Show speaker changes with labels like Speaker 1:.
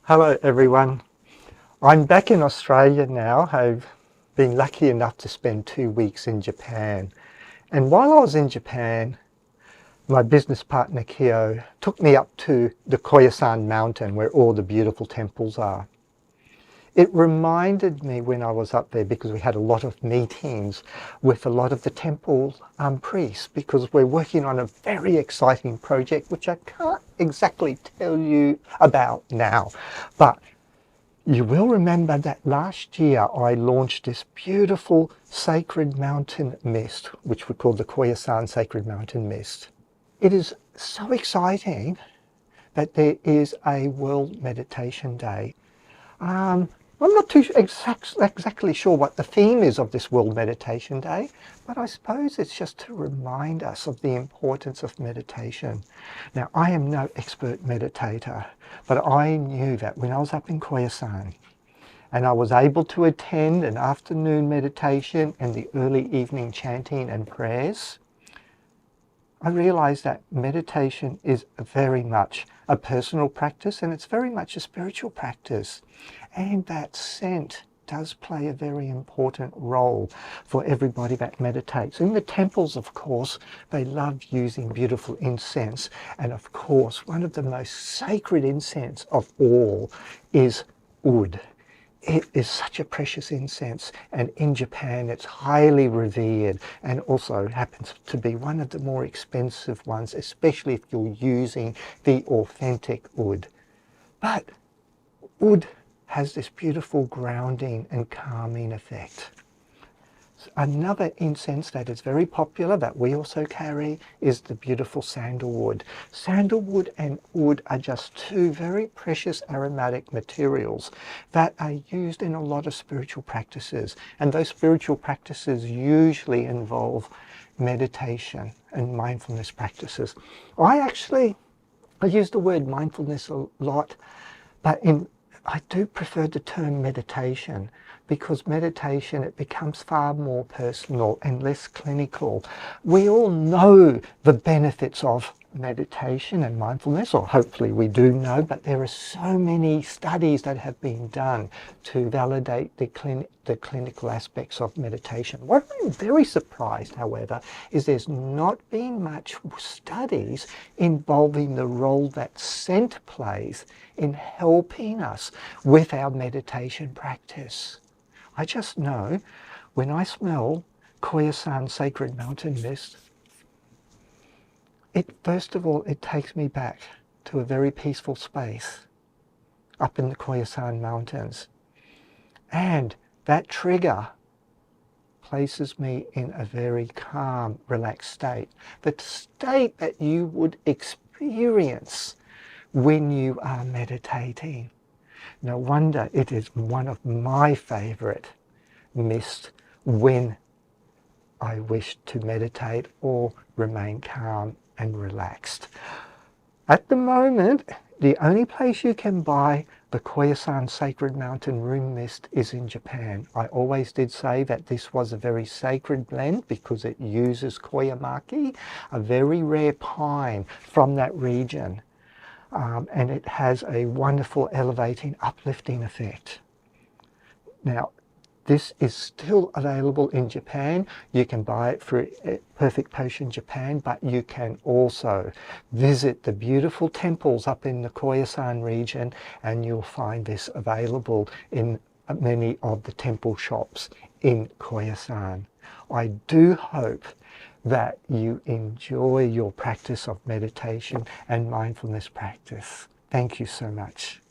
Speaker 1: Hello everyone. I'm back in Australia now. I've been lucky enough to spend 2 weeks in Japan. And while I was in Japan, my business partner Kyo took me up to the Koyasan mountain where all the beautiful temples are. It reminded me when I was up there, because we had a lot of meetings with a lot of the temple priests, because we're working on a very exciting project which I can't exactly tell you about now. But you will remember that last year I launched this beautiful sacred mountain mist, which we call the Koyasan Sacred Mountain Mist. It is so exciting that there is a World Meditation Day. I'm not too exactly sure what the theme is of this World Meditation Day, but I suppose it's just to remind us of the importance of meditation. Now, I am no expert meditator, but I knew that when I was up in Koyasan and I was able to attend an afternoon meditation and the early evening chanting and prayers, I realized that meditation is very much a personal practice, and it's very much a spiritual practice. And that scent does play a very important role for everybody that meditates. In the temples, of course, they love using beautiful incense. And of course, one of the most sacred incense of all is oud. It is such a precious incense, and in Japan it's highly revered, and also happens to be one of the more expensive ones, especially if you're using the authentic oud. But oud has this beautiful grounding and calming effect. Another incense that is very popular that we also carry is the beautiful sandalwood. Sandalwood and oud are just two very precious aromatic materials that are used in a lot of spiritual practices. And those spiritual practices usually involve meditation and mindfulness practices. I use the word mindfulness a lot, but I do prefer the term meditation, because meditation, it becomes far more personal and less clinical. We all know the benefits of meditation and mindfulness, or hopefully we do know, but there are so many studies that have been done to validate the clinical aspects of meditation. What I'm very surprised, however, is there's not been much studies involving the role that scent plays in helping us with our meditation practice. I just know when I smell Koyasan Sacred Mountain Mist, first of all, it takes me back to a very peaceful space up in the Koyasan Mountains. And that trigger places me in a very calm, relaxed state. The state that you would experience when you are meditating. No wonder it is one of my favorite mists when I wish to meditate or remain calm and relaxed. At the moment, the only place you can buy the Koyasan Sacred Mountain Room Mist is in Japan. I always did say that this was a very sacred blend because it uses koyamaki, a very rare pine from that region. And it has a wonderful elevating, uplifting effect. Now, this is still available in Japan. You can buy it through Perfect Potion Japan, but you can also visit the beautiful temples up in the Koyasan region, and you'll find this available in many of the temple shops in Koyasan. I do hope that you enjoy your practice of meditation and mindfulness practice. Thank you so much.